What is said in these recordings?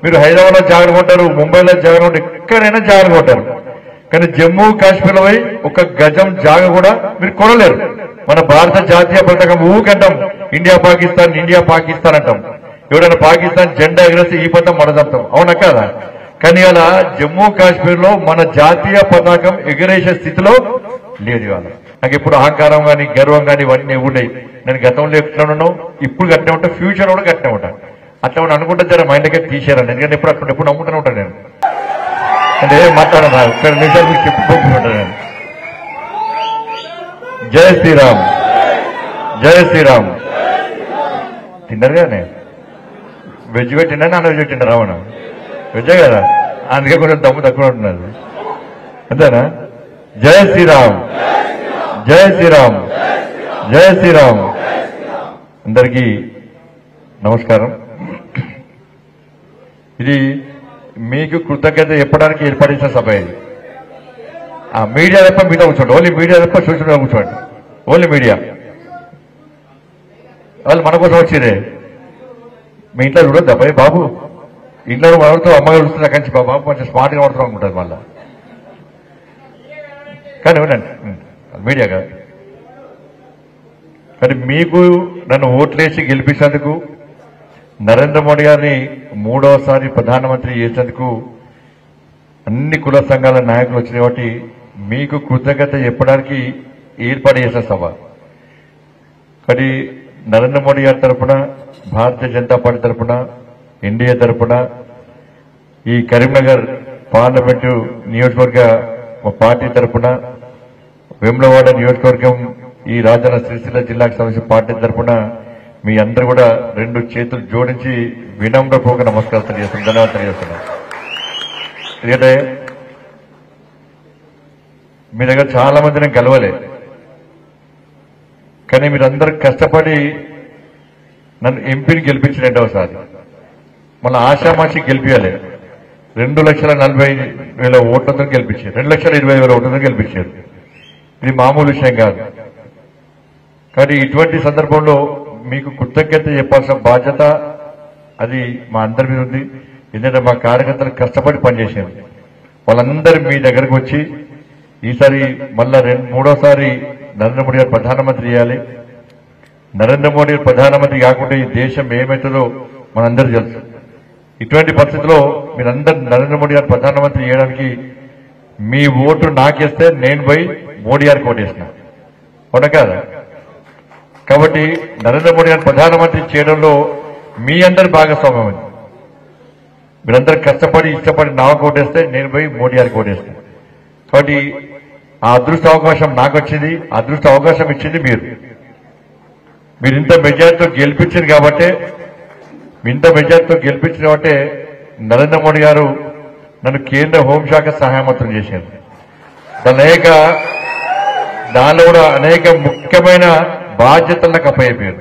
మీరు హైదరాబాద్లో జాగ్రత్త కొంటారు, ముంబైలో జాగ్రత్త కొంటారు, ఎక్కడైనా జాగ్రత్త కొంటారు. కానీ జమ్మూ కాశ్మీర్లో పోయి ఒక గజం జాగ కూడా మీరు కొనలేరు. మన భారత జాతీయ పతాకం ఊకంటాం ఇండియా పాకిస్తాన్ ఇండియా పాకిస్తాన్ అంటాం. ఎవరైనా పాకిస్తాన్ జెండా ఎగరేసి ఈ పథం మనదంతాం, అవునా కాదా? కానీ అలా జమ్మూ కాశ్మీర్ లో మన జాతీయ పతాకం ఎగరేసే స్థితిలో లేదు. ఇవాళ నాకు ఇప్పుడు అహంకారం కానీ గర్వం కానీ ఇవన్నీ ఉన్నాయి. నేను గతంలో ఎట్లా ఉన్నాను, ఇప్పుడు కట్టినా ఉంటా, ఫ్యూచర్ కూడా కట్టినా ఉంటా. అట్లా అనుకుంటే జర మైండ్కే తీసేయాలండి. ఎందుకంటే ఎప్పుడు నమ్ముతూనే ఉంటాను నేను. అంటే ఏం మాట్లాడను, ఇక్కడ నిజాలు మీకు చెప్పుకుంటుంటాను నేను. జై శ్రీరామ్, జై శ్రీరామ్. తిన్నారుగానే వెజ్ పెట్టిండా నాన్ వెజ్ పెట్టిండా? రావణ వెజ్జే కదా, అందుకే కొంచెం దమ్ము తక్కువ ఉంటున్నది, అంతేనా? జై శ్రీరామ్, జై శ్రీరామ్, జై శ్రీరామ్. అందరికీ నమస్కారం. ఇది మీకు కృతజ్ఞత చెప్పడానికి ఏర్పడిన సభ ఇది. మీడియా తప్ప మీతో కూర్చోండి, ఓన్లీ మీడియా తప్ప సోషల్ మీడియా కూర్చోండి, ఓన్లీ మీడియా. వాళ్ళు మన కోసం వచ్చిరే. మీ ఇంట్లో చూడొద్దా భయ్ బాబు? ఇంట్లో వాడుతూ అమ్మగారు చూస్తున్నా కంచి బాబు కొంచెం స్మార్ట్గా వాడుతూ అనుకుంటుంది మళ్ళా. కానీ వినండి, మీడియా కాదు. కానీ మీకు నన్ను ఓట్లేసి గెలిపించేందుకు, నరేంద్ర మోడీ గారిని మూడవసారి ప్రధానమంత్రి చేసేందుకు అన్ని కుల సంఘాల నాయకులు వచ్చినాయి. కాబట్టి మీకు కృతజ్ఞత చెప్పడానికి ఏర్పాటు చేసిన సభ. కానీ నరేంద్ర మోడీ గారి తరఫున, భారతీయ జనతా పార్టీ తరఫున, ఎన్డీఏ తరఫున, ఈ కరీంనగర్ పార్లమెంటు నియోజకవర్గ పార్టీ తరఫున, వేములవాడ నియోజకవర్గం ఈ రాజన్న సిరిసిల్ల జిల్లాకు సంబంధించిన పార్టీ తరఫున మీ అందరూ కూడా రెండు చేతులు జోడించి వినమ్రపూర్వక నమస్కారం తెలియజేస్తున్నాను, ధన్యవాదాలు తెలియజేస్తున్నాను. ఎందుకంటే మీ దగ్గర చాలా మంది నేను కలవలే, కానీ మీరందరూ కష్టపడి నన్ను ఎంపీని గెలిపించిన రెండవసారి. మళ్ళీ ఆశామాషి గెలిపించాలి. 2,40,000 ఓట్లతో గెలిపించారు, 2,20,000 ఓట్లతో గెలిపించారు. ఇది మామూలు విషయం కాదు. కానీ ఇటువంటి సందర్భంలో మీకు కృతజ్ఞత చెప్పాల్సిన బాధ్యత అది మా అందరి మీద ఉంది. ఎందుకంటే మా కార్యకర్తలు కష్టపడి పనిచేశారు. వాళ్ళందరూ మీ దగ్గరకు వచ్చి ఈసారి మళ్ళా మూడోసారి నరేంద్ర మోడీ గారు ప్రధానమంత్రి చేయాలి. నరేంద్ర మోడీ ప్రధానమంత్రి కాకుండా ఈ దేశం ఏమవుతుందో మనందరూ తెలుసు. ఇటువంటి పరిస్థితుల్లో మీరందరూ నరేంద్ర మోడీ గారు ప్రధానమంత్రి చేయడానికి మీ ఓటు నాకేస్తే నేను పోయి మోడీ గారికి ఓటేసిన, అవునా కాదా? కాబట్టి నరేంద్ర మోడీ గారు ప్రధానమంత్రి చేయడంలో మీ అందరి భాగస్వామ్యం ఉంది. మీరందరూ కష్టపడి ఇష్టపడి నాకు ఓటేస్తే నేను పోయి మోడీ గారికి ఓటేస్తాను. కాబట్టి ఆ అదృష్ట అవకాశం నాకు వచ్చింది, అదృష్ట అవకాశం ఇచ్చింది మీరు. మీరు ఇంత మెజార్టీతో గెలిపించారు కాబట్టి, నరేంద్ర మోడీ గారు నన్ను కేంద్ర హోంశాఖ సహాయ మంత్రులు చేశారు. దానిలో కూడా అనేక ముఖ్యమైన బాధ్యతలు నాకు అప్పయ్యారు.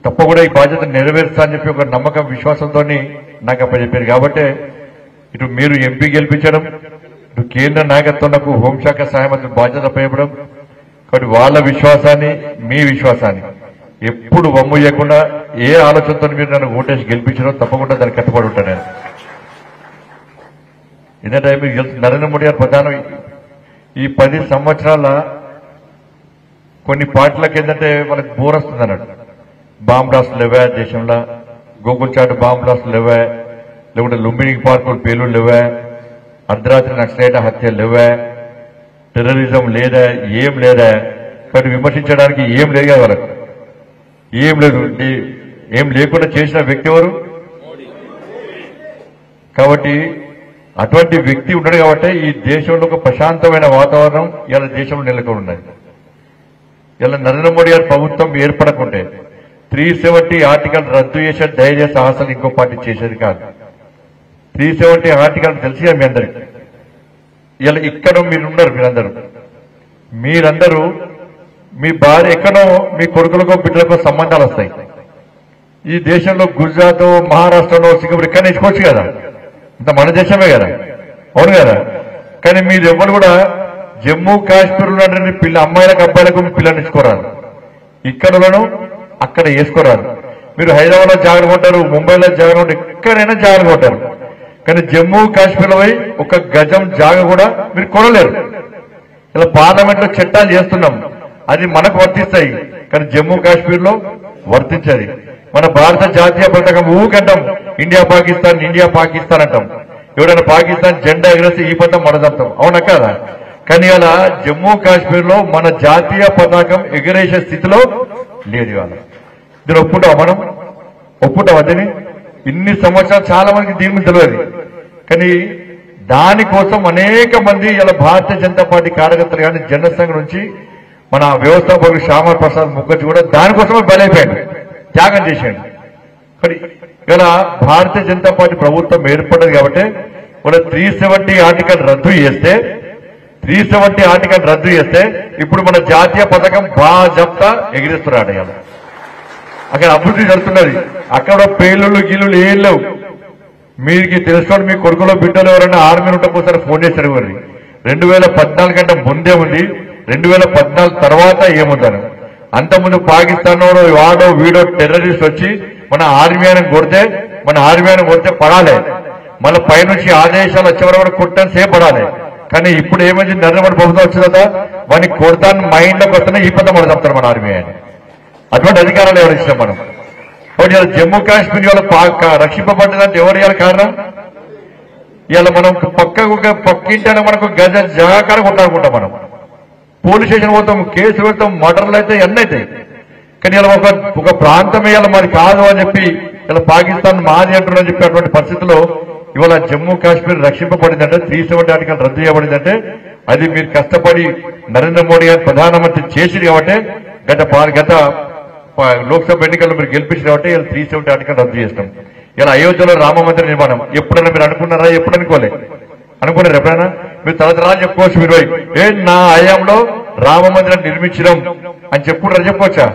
తప్పకుండా ఈ బాధ్యత నెరవేరుస్తా అని చెప్పి ఒక నమ్మకం విశ్వాసంతో నాకు అప్పచెప్పారు. కాబట్టి ఇటు మీరు ఎంపీ గెలిపించడం, ఇటు కేంద్ర నాయకత్వం నాకు హోంశాఖ సహాయ మంత్రి బాధ్యత అప్పచెప్పడం. కాబట్టి వాళ్ళ విశ్వాసాన్ని, మీ విశ్వాసాన్ని ఎప్పుడు వమ్ము చేయకుండా ఏ ఆలోచనతో మీరు నన్ను ఓటేసి గెలిపించడం తప్పకుండా దానికి కట్టుబడి ఉంటాను నేను. ఎందుకంటే మీరు నరేంద్ర మోడీ గారు ప్రధానం ఈ 10 సంవత్సరాల కొన్ని పార్టీలకు ఏంటంటే వాళ్ళకి బోర్ వస్తుంది అన్నాడు. బాంబ్ బ్లాస్టులు లేవా దేశంలో, గోకుల్చాటు బాంబ్ బ్లాస్టులు లేవా, లేకుంటే లుంబిని పార్కులు పేలుడు లేవా, అర్ధరాత్రి నక్సలైట్ హత్యలు లేవా, టెర్రరిజం లేదా, ఏం లేదా. కాబట్టి విమర్శించడానికి ఏం లేదు కదా వాళ్ళకు, ఏం లేదు. ఏం లేకుండా చేసిన వ్యక్తి ఎవరు? కాబట్టి అటువంటి వ్యక్తి ఉన్నాడు. కాబట్టి ఈ దేశంలో ఒక ప్రశాంతమైన వాతావరణం ఇలా దేశంలో నెలకొని ఉన్నది. ఇలా నరేంద్ర మోడీ గారి ప్రభుత్వం ఏర్పడకుంటే 370 ఆర్టికల్ రద్దు చేసే ధైర్య సాహసాలు ఇంకో పార్టీ చేసేది కాదు. 370 ఆర్టికల్ తెలిసి మీ అందరికి. ఇలా ఇక్కడ మీరున్నారు, మీరందరూ మీ భార్య ఎక్కడో మీ కొడుకులకో బిడ్డలకో సంబంధాలు వస్తాయి. ఈ దేశంలో గుజరాత్, మహారాష్ట్రలో, సింగపూర్ ఇక్కడ నేర్చుకోవచ్చు కదా, ఇంత మన దేశమే కదా, అవును కదా. కానీ మీరు ఎవరు కూడా జమ్మూ కాశ్మీర్ ఉన్నటువంటి అమ్మాయిలకు అబ్బాయిలకు పిల్లలు ఇచ్చుకోరాదు, ఇక్కడలను అక్కడ వేసుకోరాదు. మీరు హైదరాబాద్లో జాగ్రత్త ఉంటారు, ముంబైలో జాగ్రత్త ఉంటారు, ఎక్కడైనా జాగ్రత్త ఉంటారు. కానీ జమ్మూ కాశ్మీర్లో పోయి ఒక గజం జాగ కూడా మీరు కొనలేరు. ఇలా పార్లమెంట్ లో చట్టాలు చేస్తున్నాం, అది మనకు వర్తిస్తాయి, కానీ జమ్మూ కాశ్మీర్ లో వర్తించది. మన భారత జాతీయ పతాకం ఊకంటాం ఇండియా పాకిస్తాన్ ఇండియా పాకిస్తాన్ అంటాం. ఎవరైనా పాకిస్తాన్ జెండా ఎగరేస్తే ఈ పదం మనదంటాం, అవునా కదా? కానీ అలా జమ్మూ కాశ్మీర్ లో మన జాతీయ పతాకం ఎగరేసే స్థితిలో లేదు. ఇవాళ దీన్ని ఒప్పుకుంటాం, మనం ఒప్పుకుంటాం. అదని ఇన్ని సంవత్సరాలు చాలా మందికి దీని మీద తెలియదు. కానీ దానికోసం అనేక మంది ఇలా భారతీయ జనతా పార్టీ కార్యకర్తలు కానీ జనసంఘ నుంచి మన వ్యవస్థాపకుడు శ్యామా ప్రసాద్ ముఖర్జీ కూడా దానికోసమే బలైపోయాడు, త్యాగం చేశాడు. కానీ ఇలా భారతీయ జనతా పార్టీ ప్రభుత్వం ఏర్పడ్డది కాబట్టి వాళ్ళ 370 ఆర్టికల్ రద్దు చేస్తే 370 ఆర్టికల్ రద్దు చేస్తే ఇప్పుడు మన జాతీయ పథకం బాజప్తా ఎగిరిస్తున్నాడు. ఇలా అక్కడ అభివృద్ధి జరుగుతున్నది, అక్కడ పేలుళ్ళు గీలుళ్ళు ఏం లేవు. మీకు తెలుసుకోండి, మీ కొడుకులో బిడ్డలు ఎవరైనా ఆర్మీ ఉంటపోసారి ఫోన్ చేశారు. 2014 కంటే ముందే ఉంది, 2014 తర్వాత ఏముందని. అంతకుముందు పాకిస్తాన్ వాడో వీడో టెర్రరిస్ట్ వచ్చి మన ఆర్మీ అని కొడితే పడాలి, మళ్ళీ పైనుంచి ఆదేశాలు వచ్చే వరకు కొట్టని సేపడాలి. కానీ ఇప్పుడు ఏమైంది, నరేంద్ర మోడీ ప్రభుత్వం వచ్చిందా వాడిని కొడతాను మైండ్ లోకి వస్తున్నా ఈ పదం మనం చెప్తారు మన ఆర్మీ అని. అటువంటి అధికారాలు ఎవరు ఇచ్చినాం మనం? కాబట్టి ఇలా జమ్మూ కాశ్మీర్ ఇవాళ రక్షింపబడ్డదంటే ఎవరు ఇవాళ కారణం? ఇవాళ మనం పక్కింటనే మనకు గజ జగాకార కొట్టాడుకుంటాం. మనం పోలీస్ స్టేషన్ పోతాం, కేసు పెడతాం, మర్డర్లు అయితే అన్నీ అవుతాయి. కానీ ఇలా ఒక ప్రాంతం ఇవాళ మరి కాదు అని చెప్పి ఇలా పాకిస్తాన్ మాది అంటున్నారని చెప్పి అటువంటి పరిస్థితుల్లో ఇవాళ జమ్మూ కాశ్మీర్ రక్షింపబడిందంటే 370 ఆర్టికల్ రద్దు చేయబడిందంటే అది మీరు కష్టపడి నరేంద్ర మోడీ గారు ప్రధానమంత్రి చేసింది కాబట్టి గత లోక్సభ ఎన్నికల్లో మీరు గెలిపించిన కాబట్టి ఇలా 370 ఆర్టికల్ రద్దు చేస్తాం. ఇలా అయోధ్యలో రామ మందిర నిర్మాణం ఎప్పుడైనా మీరు అనుకున్నారా? ఎప్పుడు అనుకున్నారు ఎప్పుడైనా? మీరు తరతరాలు చెప్పుకోవచ్చు, మీరు నా హయాంలో రామ మందిరం నిర్మించడం అని చెప్పొచ్చా?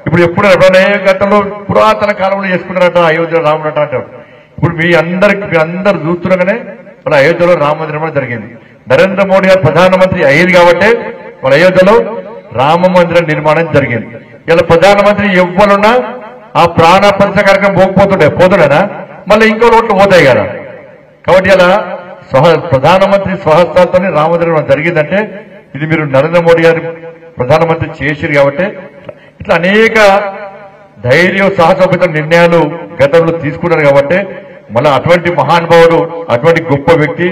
ఇప్పుడు ఎప్పుడు ఎప్పుడైనా ఏ గతంలో పురాతన కాలంలో చేసుకున్నారట అయోధ్యలో రాముడు అంటారు. ఇప్పుడు మీ అందరు చూస్తుండగానే మన అయోధ్యలో రామ మందిరం జరిగింది. నరేంద్ర మోడీ గారు ప్రధానమంత్రి అయ్యేది కాబట్టి మన అయోధ్యలో రామ మందిరం నిర్మాణం జరిగింది. ఇలా ప్రధానమంత్రి ఎవ్వరున్నా ఆ ప్రాణ ప్రతిష్ఠ కార్యక్రమం పోతుండేనా మళ్ళీ ఇంకో రోడ్లు పోతాయి కదా. కాబట్టి ఇలా ప్రధానమంత్రి స్వహస్తాలతో రామమందిరం జరిగిందంటే ఇది మీరు నరేంద్ర మోడీ గారు ప్రధానమంత్రి చేసిరు కాబట్టి ఇట్లా అనేక ధైర్యం సాహసోపేత నిర్ణయాలు గతంలో తీసుకున్నారు. కాబట్టి మళ్ళీ అటువంటి మహానుభావుడు, అటువంటి గొప్ప వ్యక్తి,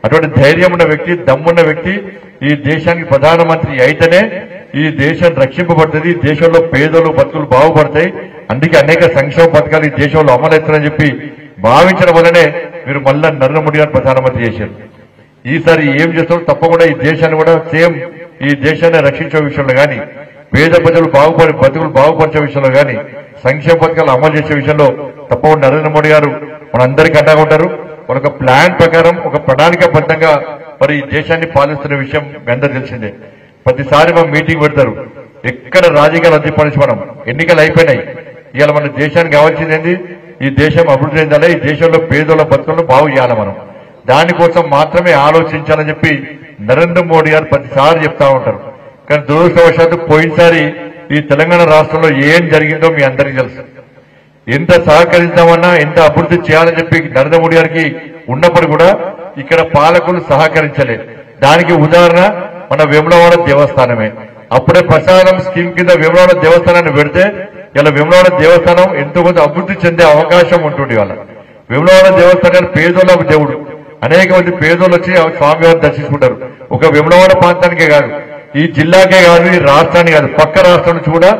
అటువంటి ధైర్యం ఉన్న వ్యక్తి, దమ్మున్న వ్యక్తి ఈ దేశానికి ప్రధానమంత్రి అయితేనే ఈ దేశం రక్షింపబడుతుంది, దేశంలో పేదలు బతుకులు బాగుపడతాయి. అందుకే అనేక సంక్షేమ పథకాలు ఈ దేశంలో అమలవుతారని చెప్పి భావించడం వల్లనే మీరు మళ్ళా నరేంద్ర మోడీ గారు ప్రధానమంత్రి చేశారు. ఈసారి ఏం చేస్తారో తప్పకుండా ఈ దేశాన్ని కూడా సేమ్ ఈ దేశాన్ని రక్షించే విషయంలో కానీ, పేద ప్రజలు బతుకులు బాగుపరిచే విషయంలో కానీ, సంక్షేమ పథకాలు అమలు చేసే విషయంలో తప్పకుండా నరేంద్ర మోడీ గారు మనందరికీ అండగా ఉంటారు. ఒక ప్లాన్ ప్రకారం ఒక ప్రణాళికాబద్ధంగా మరి ఈ దేశాన్ని పాలిస్తున్న విషయం మీ అందరూ తెలిసిందే. ప్రతిసారి మనం మీటింగ్ పెడతారు, ఎక్కడ రాజకీయాలు అద్దెపడిచి మనం ఎన్నికలు అయిపోయినాయి. ఇవాళ మన దేశానికి కావాల్సింది ఏంది? ఈ దేశం అభివృద్ధి చెందాలి, ఈ దేశంలో పేదోళ్ళ బతుకులను బాగు చేయాలి. మనం దానికోసం మాత్రమే ఆలోచించాలని చెప్పి నరేంద్ర మోడీ గారు ప్రతిసారి చెప్తా ఉంటారు. కానీ దురదృష్టవశాత్తు పోయినసారి ఈ తెలంగాణ రాష్ట్రంలో ఏం జరిగిందో మీ అందరికీ తెలుసు. ఎంత సహకరిద్దామన్నా, ఎంత అభివృద్ధి చేయాలని చెప్పి నరేంద్ర మోడీ గారికి ఉన్నప్పుడు కూడా ఇక్కడ పాలకులు సహకరించలేదు. దానికి ఉదాహరణ మన వేములవాడ దేవస్థానమే. అప్పుడే ప్రసాదం స్కీమ్ కింద వేములవాడ దేవస్థానాన్ని పెడితే ఇలా వేములవాడ దేవస్థానం ఎంతో కొంత అభివృద్ధి చెందే అవకాశం ఉంటుంది. వాళ్ళ వేములవాడ దేవస్థానాన్ని పేదోళ్ళ దేవుడు, అనేక మంది పేదోళ్ళు వచ్చి స్వామివారిని దర్శించుకుంటారు. ఒక వేములవాడ ప్రాంతానికే కాదు, ఈ జిల్లాకే కాదు, ఈ రాష్ట్రానికి కాదు, పక్క రాష్ట్రం నుంచి కూడా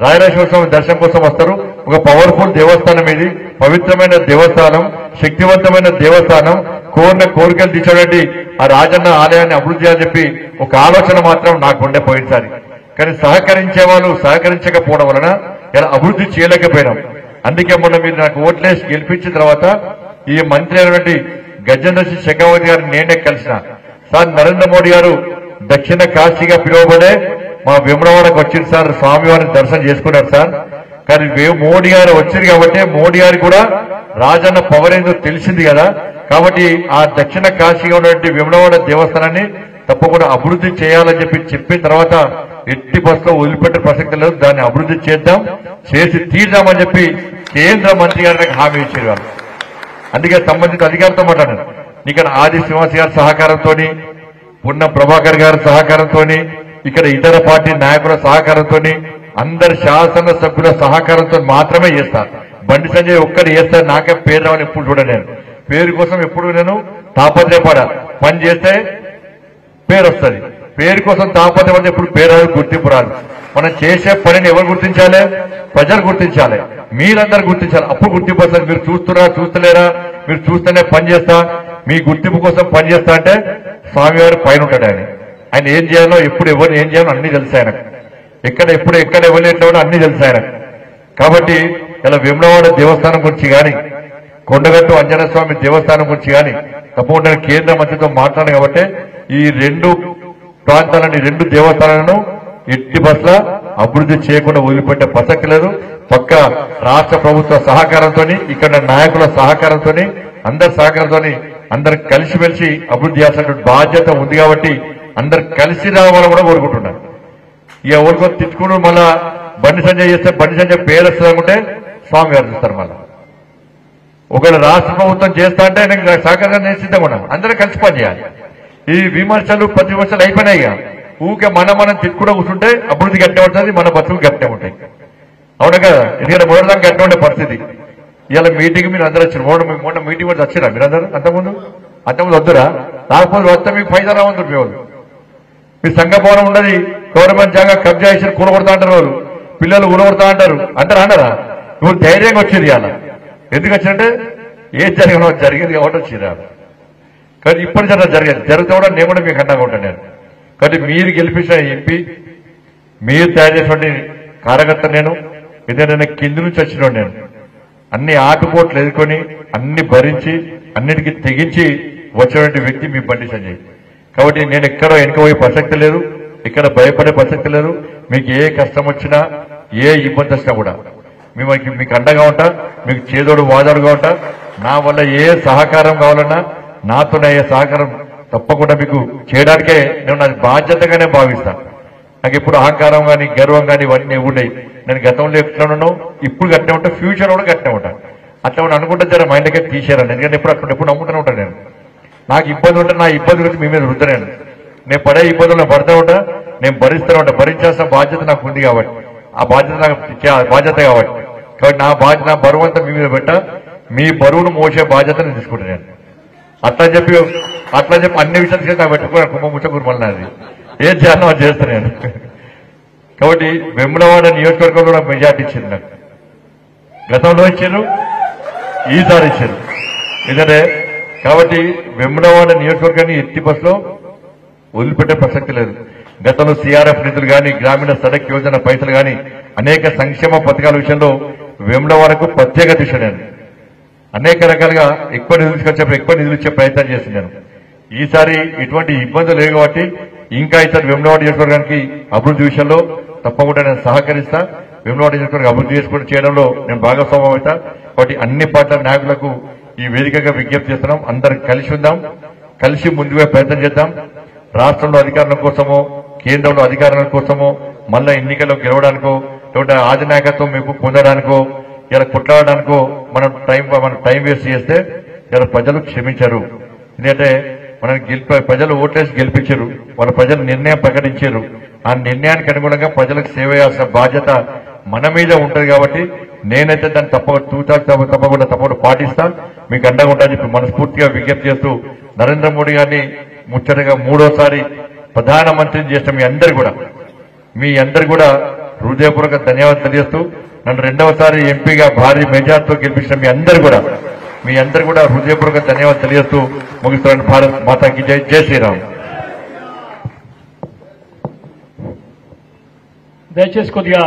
రాయరాజేశ్వర స్వామి దర్శనం కోసం వస్తారు. ఒక పవర్ఫుల్ దేవస్థానం ఇది, పవిత్రమైన దేవస్థానం, శక్తివంతమైన దేవస్థానం. కోరిన కోరికలు తీర్చడానికి ఆ రాజన్న ఆలయాన్ని అభివృద్ధి చేయాలని చెప్పి ఒక ఆలోచన మాత్రం నాకు ఉండే పోయినసారి. కానీ సహకరించే వాళ్ళు సహకరించకపోవడం వలన ఇలా అభివృద్ధి చేయలేకపోయినాం. అందుకే మొన్న మీరు నాకు ఓట్లేసి గెలిపించిన తర్వాత ఈ మంత్రి అయినటువంటి గజేంద్ర సింగ్ షెకావత్ గారిని నేనే కలిసిన. సార్, నరేంద్ర మోడీ గారు దక్షిణ కాశీగా పిలువబడే మా వేములవాడకు వచ్చింది సార్, స్వామివారిని దర్శనం చేసుకున్నారు సార్. కానీ మోడీ గారు వచ్చింది కాబట్టి మోడీ గారు కూడా రాజన్న పవర్ ఏందో తెలిసింది కదా. కాబట్టి ఆ దక్షిణ కాశీగా ఉన్నటువంటి వేములవాడ దేవస్థానాన్ని తప్పకుండా అభివృద్ధి చేయాలని చెప్పిన తర్వాత ఎట్టి బస్సులో వదిలిపెట్టే ప్రసక్తి లేదు. దాన్ని అభివృద్ధి చేద్దాం, చేసి తీర్దామని చెప్పి కేంద్ర మంత్రి గారు నాకు హామీ ఇచ్చారు వాళ్ళు. అందుకే సంబంధిత అధికారులతో మాట్లాడారు. ఇక్కడ ఆది శ్రీనివాస్ గారి సహకారంతో, పున్న ప్రభాకర్ గారి సహకారంతో, ఇక్కడ ఇతర పార్టీ నాయకుల సహకారంతో, అందరి శాసన సభ్యుల సహకారంతో మాత్రమే చేస్తారు. బండి సంజయ్ ఒక్కరు చేస్తారు. నాకే పేరు రావని ఎప్పుడు చూడలేను. పేరు కోసం ఎప్పుడు నేను తాపత్రయపడా. పని చేస్తే పేరు వస్తుంది. పేరు కోసం తాపత్రయపడితే ఎప్పుడు పేరు రాదు, గుర్తింపు రాదు. మనం చేసే పనిని ఎవరు గుర్తించాలి? ప్రజలు గుర్తించాలి, మీరందరూ గుర్తించాలి. అప్పుడు గుర్తింపు వస్తుంది. మీరు చూస్తున్నారా, చూస్తలేరా? మీరు చూస్తేనే పని చేస్తా, మీ గుర్తింపు కోసం పని చేస్తా అంటే స్వామివారి పైన ఉంటాడు ఆయన. ఆయన ఏం చేయాలో, ఎప్పుడు ఎవరు ఏం చేయాలో అన్ని తెలుసు ఆయనకు. ఎక్కడ ఎవరు ఎట్లా అన్ని తెలుసు ఆయనకు. కాబట్టి ఇలా వేములవాడ దేవస్థానం గురించి కానీ, కొండగట్టు ఆంజనేయ స్వామి దేవస్థానం గురించి కానీ తప్పకుండా కేంద్ర మంత్రితో మాట్లాడాను. కాబట్టి ఈ రెండు ప్రాంతాలని, రెండు దేవస్థానాలను ఎట్టి బస్సుల అభివృద్ధి చేయకుండా వదిలిపెట్టే ప్రసక్తి లేదు. పక్క రాష్ట్ర ప్రభుత్వ సహకారంతో, ఇక్కడ నాయకుల సహకారంతో, అందరి సహకారంతో అందరు కలిసిమెలిసి అభివృద్ధి చేయాల్సిన బాధ్యత ఉంది. కాబట్టి అందరు కలిసి రావాలని కూడా కోరుకుంటున్నారు. ఇక ఎవరికో తిట్టుకుని మళ్ళా బండి సంజయ్ చేస్తే బండి సంజయ్ పేరు వస్తుంది అనుకుంటే స్వామి గారు చూస్తారు. మళ్ళా ఒకవేళ రాష్ట్ర ప్రభుత్వం చేస్తా అంటే నేను సహకారంగా నేను సిద్ధంగా ఉన్నా. అందరూ కలిసి పని చేయాలి. ఈ విమర్శలు ప్రతి విమర్శలు అయిపోయినాయి. ఊకే మనం తిట్టుకుండా కూర్చుంటే అభివృద్ధి గట్టే ఉంటుంది, మన బతుకులు గట్టే ఉంటాయి. అవునా కదా? ఎందుకంటే మొదటిదాకా గట్టే ఉండే పరిస్థితి. ఇవాళ మీటింగ్ మీరు అందరూ వచ్చారు. మొన్న మీటింగ్ కూడా వచ్చిరా మీరు అందరూ? అంతకుముందు వద్దురా? రాకపోతే వస్తే మీకు ఫైదా రావద్దు. మీ సంఘ భవనం ఉన్నది, గవర్నమెంట్ జాగా కబ్జా చేసి కూలగొడతా అంటారు. వాళ్ళు పిల్లలు కూలగొడతా అంటారు. అంటారా? నువ్వు ధైర్యంగా వచ్చేది ఇవాళ. ఎందుకు వచ్చిందంటే ఏం జరిగింది కాబట్టి వచ్చిరా. కానీ ఇప్పుడు జరిగితే కూడా నేను కూడా మీకు అండగా ఉంటాను నేను. కాబట్టి మీరు గెలిపించిన ఎంపీ, మీరు తయారు చేసినటువంటి కార్యకర్త నేను. ఎందుకంటే కింది నుంచి వచ్చిన నేను అన్ని ఆటుపోట్లు ఎదుర్కొని అన్ని భరించి అన్నిటికీ తెగించి వచ్చినటువంటి వ్యక్తి మీ బండి సంజయ్. కాబట్టి నేను ఎక్కడో వెనుకపోయే ప్రసక్తి లేదు, ఇక్కడ భయపడే ప్రసక్తి లేదు. మీకు ఏ కష్టం వచ్చినా, ఏ ఇబ్బంది వచ్చినా కూడా మీకు అండగా ఉంటా, మీకు చేదోడు వాదోడుగా ఉంటా. నా వల్ల ఏ సహకారం కావాలన్నా నాతోనే ఏ సహకారం తప్పకుండా మీకు చేయడానికే నేను నా బాధ్యతగానే భావిస్తా. నాకు ఇప్పుడు అహంకారం కానీ గర్వం కానీ ఇవన్నీ ఉన్నాయి. నేను గతంలో ఎట్లా ఉన్నాను, ఇప్పుడు గట్టినే ఉంటా, ఫ్యూచర్ కూడా గట్టినే ఉంటా. అట్లా అనుకుంటే జర మైండ్కే తీసేయాలని. ఎందుకంటే ఎప్పుడు నమ్ముతూనే ఉంటాను నేను. నాకు ఇబ్బంది ఉంటే నా ఇబ్బంది గురించి మీ మీద రుద్దలేను. నేను పడే ఇబ్బందులు పడుతూ ఉంటా, నేను భరిస్తూనే ఉంటా. భరించాల్సిన బాధ్యత నాకు ఉంది కాబట్టి, ఆ బాధ్యత నాకు బాధ్యత కాబట్టి నా బరువు అంతా మీ మీద పెట్టా. మీ బరువును మోసే బాధ్యత నేను తీసుకుంటాను. అట్లా చెప్పి అన్ని విషయాలు చేసి నాకు పెట్టుకున్నాను. కుంభ ముచ్చకూరు మళ్ళీ అది ఏం చేయాలో అది చేస్తాను నేను. కాబట్టి వేములవాడ నియోజకవర్గంలో నాకు మెజార్టీ ఇచ్చింది. నాకు గతంలో ఇచ్చారు, ఈసారి ఇచ్చారు. ఎందుకంటే కాబట్టి వేములవాడ నియోజకవర్గాన్ని ఎట్టి బస్సులో వదిలిపెట్టే ప్రసక్తి లేదు. గతంలో సిఆర్ఎఫ్ నిధులు కానీ, గ్రామీణ సడక్ యోజన పైసలు కానీ, అనేక సంక్షేమ పథకాల విషయంలో వేములవాడకు ప్రత్యేక దిశ నేను అనేక రకాలుగా ఎక్కువ నిధులు ఇచ్చే ప్రయత్నం చేస్తున్నాను. ఈసారి ఇటువంటి ఇబ్బందులు లేవు కాబట్టి ఇంకా ఈసారి వేములవాడ నియోజకవర్గానికి అభివృద్ధి విషయంలో తప్పకుండా నేను సహకరిస్తా. వేములవాడ నియోజకవర్గం అభివృద్ధి చేయడంలో నేను భాగస్వామ్యం అవుతా. కాబట్టి అన్ని పార్టీల నాయకులకు ఈ వేదికగా విజ్ఞప్తి చేస్తున్నాం. అందరం కలిసి ఉందాం, కలిసి ముందుగా ప్రయత్నం చేద్దాం. రాష్ట్రంలో అధికారుల కోసమో, కేంద్రంలో అధికారుల కోసమో, మళ్ళా ఎన్నికల్లో గెలవడానికో, లేకుంటే అధినాయకత్వం మీకు పొందడానికో, ఇలా కొట్లాడడానికో మనం టైం వేస్ట్ చేస్తే ఇలా ప్రజలు క్షమించరు. ఎందుకంటే ప్రజలు ఓట్లేసి గెలిపించారు, వాళ్ళ ప్రజలు నిర్ణయం ప్రకటించారు. ఆ నిర్ణయానికి అనుగుణంగా ప్రజలకు సేవ చేయాల్సిన బాధ్యత మన మీద ఉంటుంది. కాబట్టి నేనైతే దాన్ని తప్పకుండా పాటిస్తా, మీకు అండగా ఉంటా చెప్పి మనస్ఫూర్తిగా విజ్ఞప్తి చేస్తూ, నరేంద్ర మోడీ గారిని ముచ్చటగా 3వ ప్రధానమంత్రిని చేసిన మీ అందరు కూడా హృదయపూర్వక ధన్యవాదాలు తెలియజేస్తూ, నన్ను 2వసారి ఎంపీగా భారీ మెజార్టీతో గెలిపించిన మీ అందరు కూడా హృదయపూర్వక ధన్యవాదాలు తెలియజేస్తూ ముగిస్తున్నాను. భారత్ మాతాకి జై. జై శ్రీరామ్. దయచేసి కొద్దిగా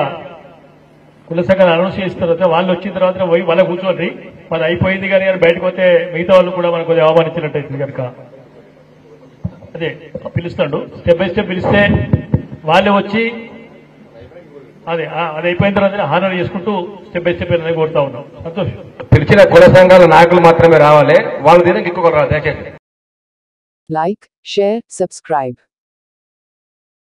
కుల సంఘాలు అనౌన్స్ చేసిన తర్వాత వాళ్ళు వచ్చిన తర్వాత పోయి వాళ్ళ కూర్చోండి. మరి అయిపోయింది కానీ బయటకు పోతే మిగతా వాళ్ళు కూడా మనకు కొద్దిగా అవమానించినట్టయితుంది కనుక అదే పిలుస్తాడు. స్టెప్ బై స్టెప్ పిలిస్తే వాళ్ళే వచ్చి అది అయిపోయిన తర్వాత హానర్ చేసుకుంటూ స్టెప్ బై స్టెప్ అనేది కోరుతా ఉన్నాం. సంతోష్. పిలిచిన కుల సంఘాల నాయకులు మాత్రమే రావాలి, వాళ్ళు దీనికి ఇంకొకరు రాదు. దయచేసి లైక్, షేర్, సబ్స్క్రైబ్.